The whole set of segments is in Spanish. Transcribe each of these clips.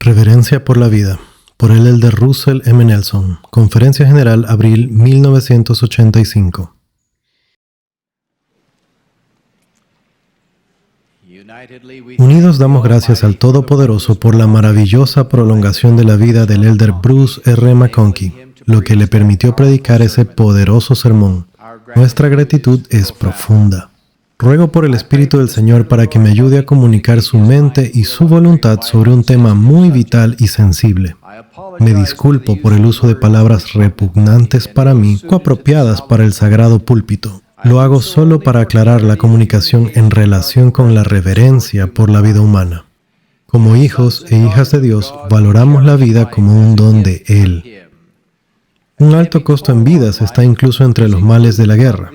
Reverencia por la vida, por el elder Russell M. Nelson. Conferencia General, abril 1985. Unidos damos gracias al Todopoderoso por la maravillosa prolongación de la vida del elder Bruce R. McConkie, lo que le permitió predicar ese poderoso sermón. Nuestra gratitud es profunda. Ruego por el Espíritu del Señor para que me ayude a comunicar su mente y su voluntad sobre un tema muy vital y sensible. Me disculpo por el uso de palabras repugnantes para mí o apropiadas para el sagrado púlpito. Lo hago solo para aclarar la comunicación en relación con la reverencia por la vida humana. Como hijos e hijas de Dios, valoramos la vida como un don de Él. Un alto costo en vidas está incluso entre los males de la guerra.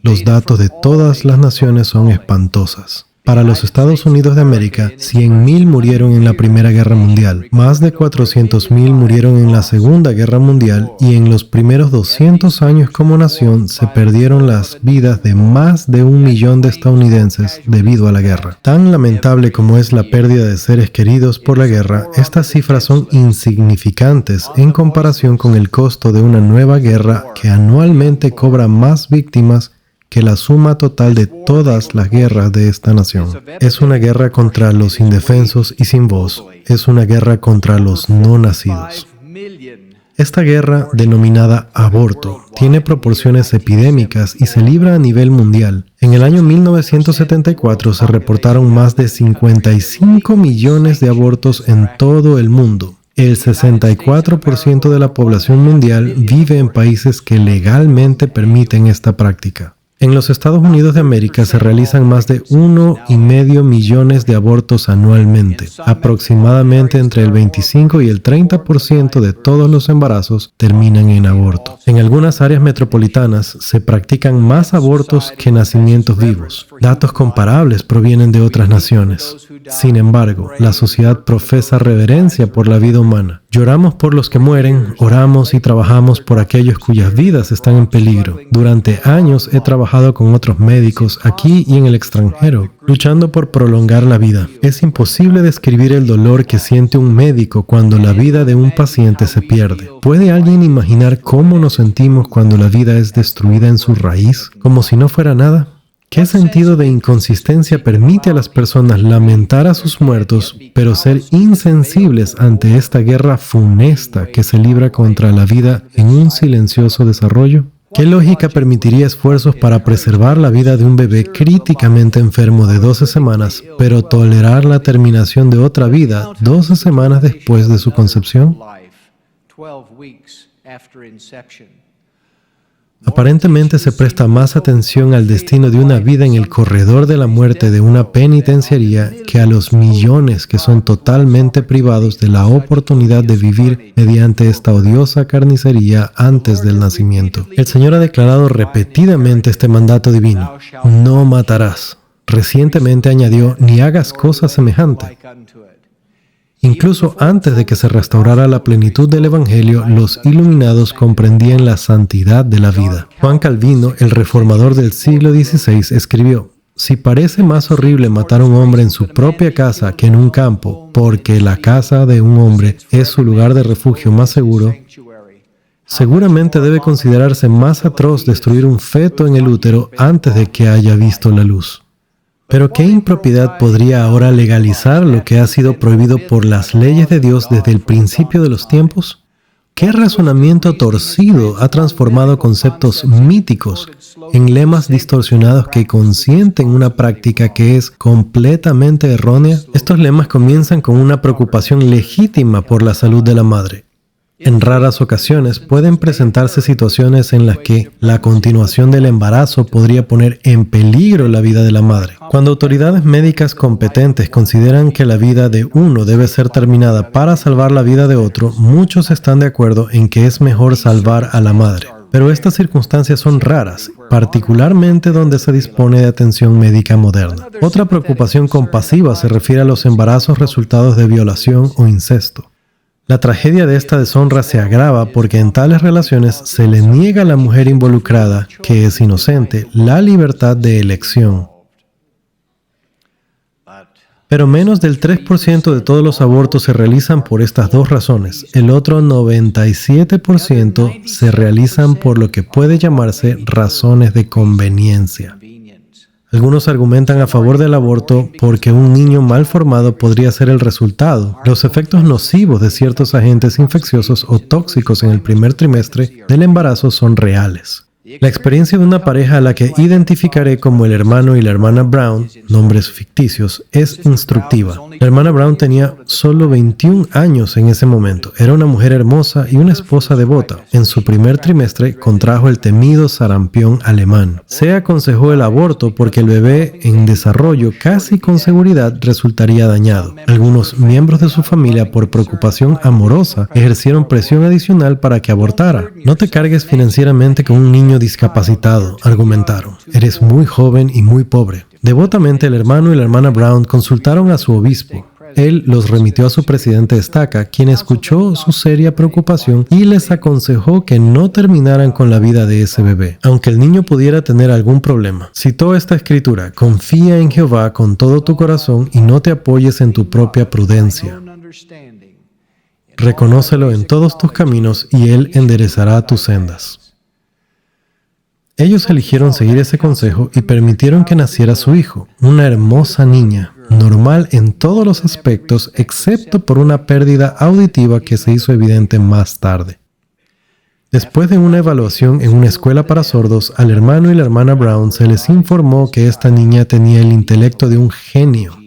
Los datos de todas las naciones son espantosas. Para los Estados Unidos de América, 100,000 murieron en la Primera Guerra Mundial, más de 400,000 murieron en la Segunda Guerra Mundial y en los primeros 200 años como nación se perdieron las vidas de más de 1,000,000 de estadounidenses debido a la guerra. Tan lamentable como es la pérdida de seres queridos por la guerra, estas cifras son insignificantes en comparación con el costo de una nueva guerra que anualmente cobra más víctimas que la suma total de todas las guerras de esta nación. Es una guerra contra los indefensos y sin voz. Es una guerra contra los no nacidos. Esta guerra, denominada aborto, tiene proporciones epidémicas y se libra a nivel mundial. En el año 1974 se reportaron más de 55 millones de abortos en todo el mundo. El 64% de la población mundial vive en países que legalmente permiten esta práctica. En los Estados Unidos de América se realizan más de 1,5 millones de abortos anualmente. Aproximadamente entre el 25 y el 30% de todos los embarazos terminan en aborto. En algunas áreas metropolitanas se practican más abortos que nacimientos vivos. Datos comparables provienen de otras naciones. Sin embargo, la sociedad profesa reverencia por la vida humana. Lloramos por los que mueren, oramos y trabajamos por aquellos cuyas vidas están en peligro. Durante años he trabajado con otros médicos aquí y en el extranjero, luchando por prolongar la vida. Es imposible describir el dolor que siente un médico cuando la vida de un paciente se pierde. ¿Puede alguien imaginar cómo nos sentimos cuando la vida es destruida en su raíz, como si no fuera nada? ¿Qué sentido de inconsistencia permite a las personas lamentar a sus muertos, pero ser insensibles ante esta guerra funesta que se libra contra la vida en un silencioso desarrollo? ¿Qué lógica permitiría esfuerzos para preservar la vida de un bebé críticamente enfermo de 12 semanas, pero tolerar la terminación de otra vida 12 semanas después de su concepción? Aparentemente se presta más atención al destino de una vida en el corredor de la muerte de una penitenciaría que a los millones que son totalmente privados de la oportunidad de vivir mediante esta odiosa carnicería antes del nacimiento. El Señor ha declarado repetidamente este mandato divino: no matarás. Recientemente añadió: ni hagas cosa semejante. Incluso antes de que se restaurara la plenitud del Evangelio, los iluminados comprendían la santidad de la vida. Juan Calvino, el reformador del siglo XVI, escribió: si parece más horrible matar a un hombre en su propia casa que en un campo, porque la casa de un hombre es su lugar de refugio más seguro, seguramente debe considerarse más atroz destruir un feto en el útero antes de que haya visto la luz. Pero ¿qué impropiedad podría ahora legalizar lo que ha sido prohibido por las leyes de Dios desde el principio de los tiempos? ¿Qué razonamiento torcido ha transformado conceptos míticos en lemas distorsionados que consienten una práctica que es completamente errónea? Estos lemas comienzan con una preocupación legítima por la salud de la madre. En raras ocasiones pueden presentarse situaciones en las que la continuación del embarazo podría poner en peligro la vida de la madre. Cuando autoridades médicas competentes consideran que la vida de uno debe ser terminada para salvar la vida de otro, muchos están de acuerdo en que es mejor salvar a la madre. Pero estas circunstancias son raras, particularmente donde se dispone de atención médica moderna. Otra preocupación compasiva se refiere a los embarazos resultados de violación o incesto. La tragedia de esta deshonra se agrava porque en tales relaciones se le niega a la mujer involucrada, que es inocente, la libertad de elección. Pero menos del 3% de todos los abortos se realizan por estas dos razones. El otro 97% se realizan por lo que puede llamarse razones de conveniencia. Algunos argumentan a favor del aborto porque un niño mal formado podría ser el resultado. Los efectos nocivos de ciertos agentes infecciosos o tóxicos en el primer trimestre del embarazo son reales. La experiencia de una pareja a la que identificaré como el hermano y la hermana Brown, nombres ficticios, es instructiva. La hermana Brown tenía solo 21 años en ese momento. Era una mujer hermosa y una esposa devota. En su primer trimestre contrajo el temido sarampión alemán. Se aconsejó el aborto porque el bebé en desarrollo casi con seguridad resultaría dañado. Algunos miembros de su familia, por preocupación amorosa, ejercieron presión adicional para que abortara. No te cargues financieramente con un niño discapacitado, argumentaron. Eres muy joven y muy pobre. Devotamente, el hermano y la hermana Brown consultaron a su obispo. Él los remitió a su presidente Estaca, quien escuchó su seria preocupación y les aconsejó que no terminaran con la vida de ese bebé, aunque el niño pudiera tener algún problema. Citó esta escritura: confía en Jehová con todo tu corazón y no te apoyes en tu propia prudencia. Reconócelo en todos tus caminos y Él enderezará tus sendas. Ellos eligieron seguir ese consejo y permitieron que naciera su hijo, una hermosa niña, normal en todos los aspectos, excepto por una pérdida auditiva que se hizo evidente más tarde. Después de una evaluación en una escuela para sordos, al hermano y la hermana Brown se les informó que esta niña tenía el intelecto de un genio.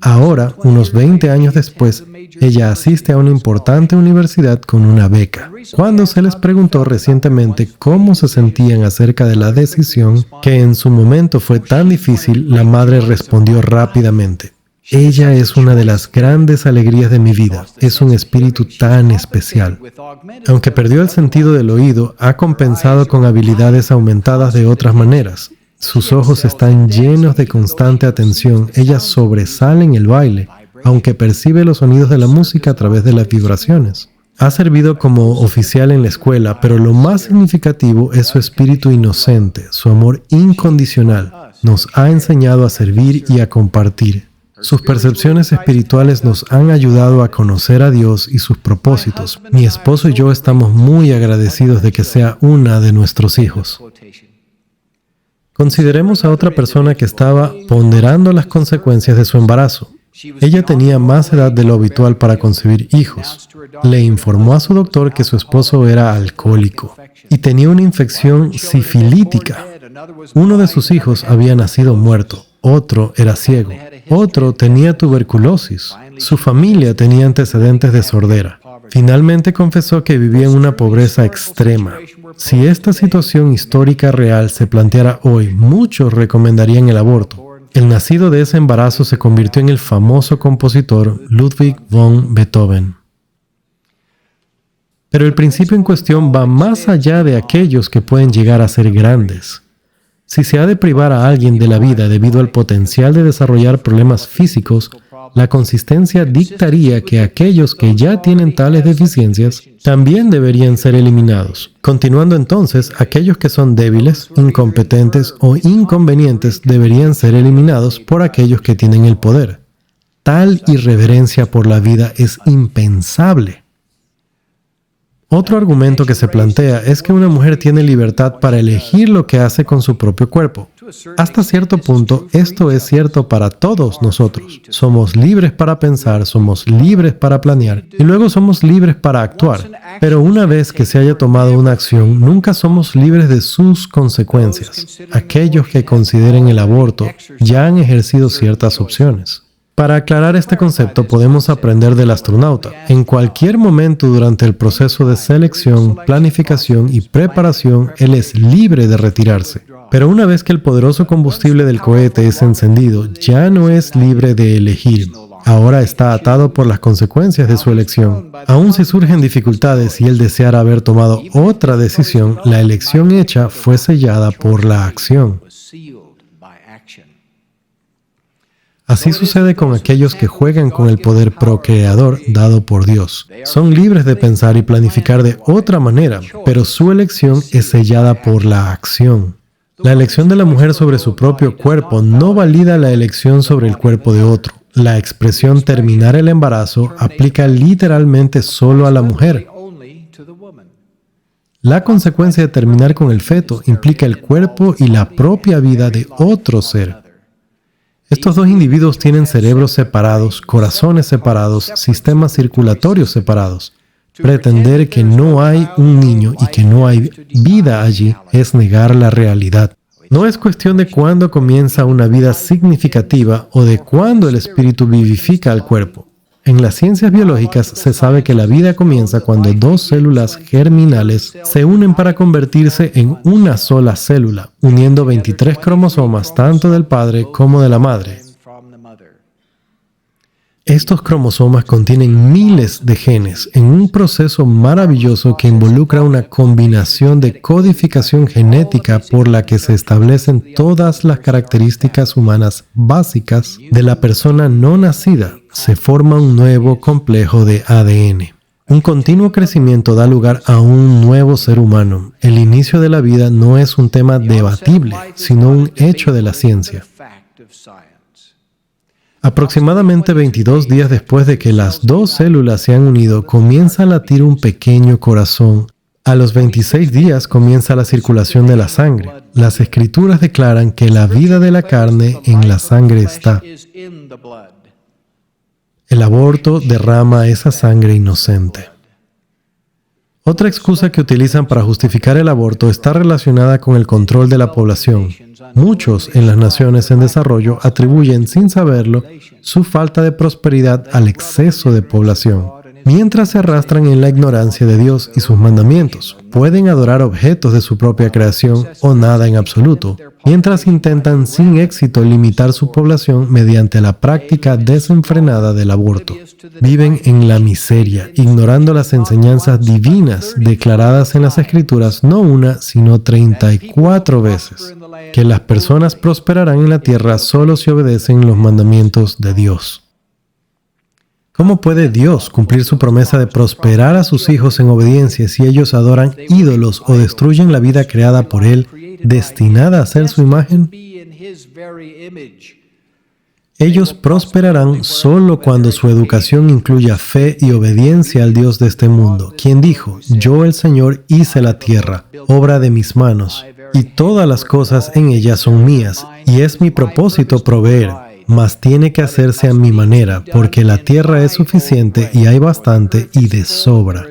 Ahora, unos 20 años después, ella asiste a una importante universidad con una beca. Cuando se les preguntó recientemente cómo se sentían acerca de la decisión, que en su momento fue tan difícil, la madre respondió rápidamente: ella es una de las grandes alegrías de mi vida. Es un espíritu tan especial. Aunque perdió el sentido del oído, ha compensado con habilidades aumentadas de otras maneras. Sus ojos están llenos de constante atención. Ella sobresale en el baile, aunque percibe los sonidos de la música a través de las vibraciones. Ha servido como oficial en la escuela, pero lo más significativo es su espíritu inocente, su amor incondicional. Nos ha enseñado a servir y a compartir. Sus percepciones espirituales nos han ayudado a conocer a Dios y sus propósitos. Mi esposo y yo estamos muy agradecidos de que sea una de nuestros hijos. Consideremos a otra persona que estaba ponderando las consecuencias de su embarazo. Ella tenía más edad de lo habitual para concebir hijos. Le informó a su doctor que su esposo era alcohólico y tenía una infección sifilítica. Uno de sus hijos había nacido muerto, otro era ciego, otro tenía tuberculosis. Su familia tenía antecedentes de sordera. Finalmente confesó que vivía en una pobreza extrema. Si esta situación histórica real se planteara hoy, muchos recomendarían el aborto. El nacido de ese embarazo se convirtió en el famoso compositor Ludwig von Beethoven. Pero el principio en cuestión va más allá de aquellos que pueden llegar a ser grandes. Si se ha de privar a alguien de la vida debido al potencial de desarrollar problemas físicos, la consistencia dictaría que aquellos que ya tienen tales deficiencias también deberían ser eliminados. Continuando entonces, aquellos que son débiles, incompetentes o inconvenientes deberían ser eliminados por aquellos que tienen el poder. Tal irreverencia por la vida es impensable. Otro argumento que se plantea es que una mujer tiene libertad para elegir lo que hace con su propio cuerpo. Hasta cierto punto, esto es cierto para todos nosotros. Somos libres para pensar, somos libres para planear y luego somos libres para actuar. Pero una vez que se haya tomado una acción, nunca somos libres de sus consecuencias. Aquellos que consideren el aborto ya han ejercido ciertas opciones. Para aclarar este concepto, podemos aprender del astronauta. En cualquier momento durante el proceso de selección, planificación y preparación, él es libre de retirarse. Pero una vez que el poderoso combustible del cohete es encendido, ya no es libre de elegir. Ahora está atado por las consecuencias de su elección. Aun si surgen dificultades y él deseara haber tomado otra decisión, la elección hecha fue sellada por la acción. Así sucede con aquellos que juegan con el poder procreador dado por Dios. Son libres de pensar y planificar de otra manera, pero su elección es sellada por la acción. La elección de la mujer sobre su propio cuerpo no valida la elección sobre el cuerpo de otro. La expresión terminar el embarazo aplica literalmente solo a la mujer. La consecuencia de terminar con el feto implica el cuerpo y la propia vida de otro ser. Estos dos individuos tienen cerebros separados, corazones separados, sistemas circulatorios separados. Pretender que no hay un niño y que no hay vida allí es negar la realidad. No es cuestión de cuándo comienza una vida significativa o de cuándo el espíritu vivifica al cuerpo. En las ciencias biológicas se sabe que la vida comienza cuando dos células germinales se unen para convertirse en una sola célula, uniendo 23 cromosomas tanto del padre como de la madre. Estos cromosomas contienen miles de genes en un proceso maravilloso que involucra una combinación de codificación genética por la que se establecen todas las características humanas básicas de la persona no nacida. Se forma un nuevo complejo de ADN. Un continuo crecimiento da lugar a un nuevo ser humano. El inicio de la vida no es un tema debatible, sino un hecho de la ciencia. Aproximadamente 22 días después de que las dos células se han unido, comienza a latir un pequeño corazón. A los 26 días comienza la circulación de la sangre. Las Escrituras declaran que la vida de la carne en la sangre está. El aborto derrama esa sangre inocente. Otra excusa que utilizan para justificar el aborto está relacionada con el control de la población. Muchos en las naciones en desarrollo atribuyen, sin saberlo, su falta de prosperidad al exceso de población. Mientras se arrastran en la ignorancia de Dios y sus mandamientos, pueden adorar objetos de su propia creación o nada en absoluto, mientras intentan sin éxito limitar su población mediante la práctica desenfrenada del aborto. Viven en la miseria, ignorando las enseñanzas divinas declaradas en las Escrituras no una, sino 34 veces, que las personas prosperarán en la tierra solo si obedecen los mandamientos de Dios. ¿Cómo puede Dios cumplir su promesa de prosperar a sus hijos en obediencia si ellos adoran ídolos o destruyen la vida creada por Él, destinada a ser su imagen? Ellos prosperarán solo cuando su educación incluya fe y obediencia al Dios de este mundo, quien dijo: «Yo, el Señor, hice la tierra, obra de mis manos, y todas las cosas en ella son mías, y es mi propósito proveer. Mas tiene que hacerse a mi manera, porque la tierra es suficiente y hay bastante y de sobra».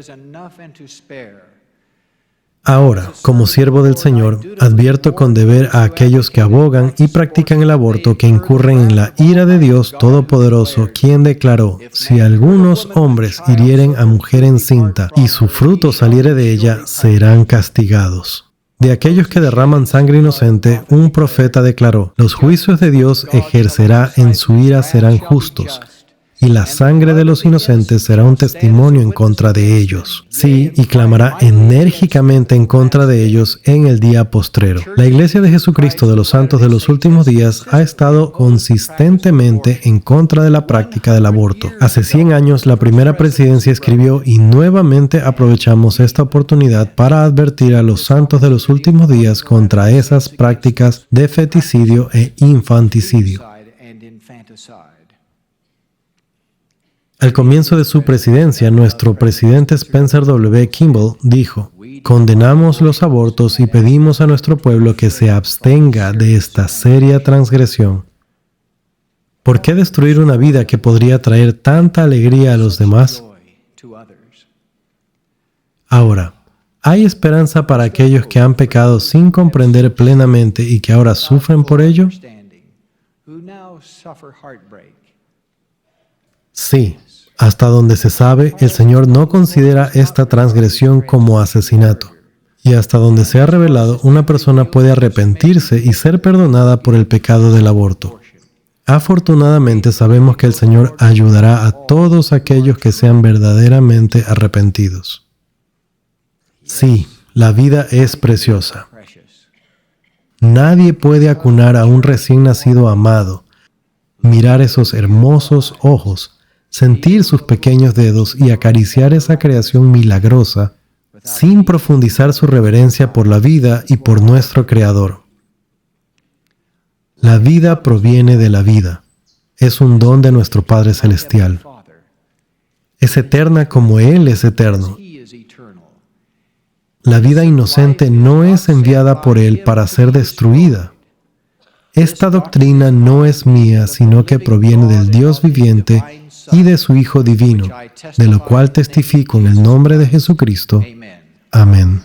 Ahora, como siervo del Señor, advierto con deber a aquellos que abogan y practican el aborto que incurren en la ira de Dios Todopoderoso, quien declaró: «Si algunos hombres hirieren a mujer encinta y su fruto saliere de ella, serán castigados». De aquellos que derraman sangre inocente, un profeta declaró: «Los juicios de Dios ejercerá en su ira serán justos, y la sangre de los inocentes será un testimonio en contra de ellos». Sí, y clamará enérgicamente en contra de ellos en el día postrero. La Iglesia de Jesucristo de los Santos de los Últimos Días ha estado consistentemente en contra de la práctica del aborto. Hace 100 años, la primera presidencia escribió, y nuevamente aprovechamos esta oportunidad para advertir a los santos de los últimos días contra esas prácticas de feticidio e infanticidio. Al comienzo de su presidencia, nuestro presidente Spencer W. Kimball dijo: «Condenamos los abortos y pedimos a nuestro pueblo que se abstenga de esta seria transgresión». ¿Por qué destruir una vida que podría traer tanta alegría a los demás? Ahora, ¿hay esperanza para aquellos que han pecado sin comprender plenamente y que ahora sufren por ello? Sí. Hasta donde se sabe, el Señor no considera esta transgresión como asesinato. Y hasta donde se ha revelado, una persona puede arrepentirse y ser perdonada por el pecado del aborto. Afortunadamente, sabemos que el Señor ayudará a todos aquellos que sean verdaderamente arrepentidos. Sí, la vida es preciosa. Nadie puede acunar a un recién nacido amado, mirar esos hermosos ojos, sentir sus pequeños dedos y acariciar esa creación milagrosa sin profundizar su reverencia por la vida y por nuestro Creador. La vida proviene de la vida. Es un don de nuestro Padre Celestial. Es eterna como Él es eterno. La vida inocente no es enviada por Él para ser destruida. Esta doctrina no es mía, sino que proviene del Dios viviente y de su Hijo divino, de lo cual testifico en el nombre de Jesucristo. Amén.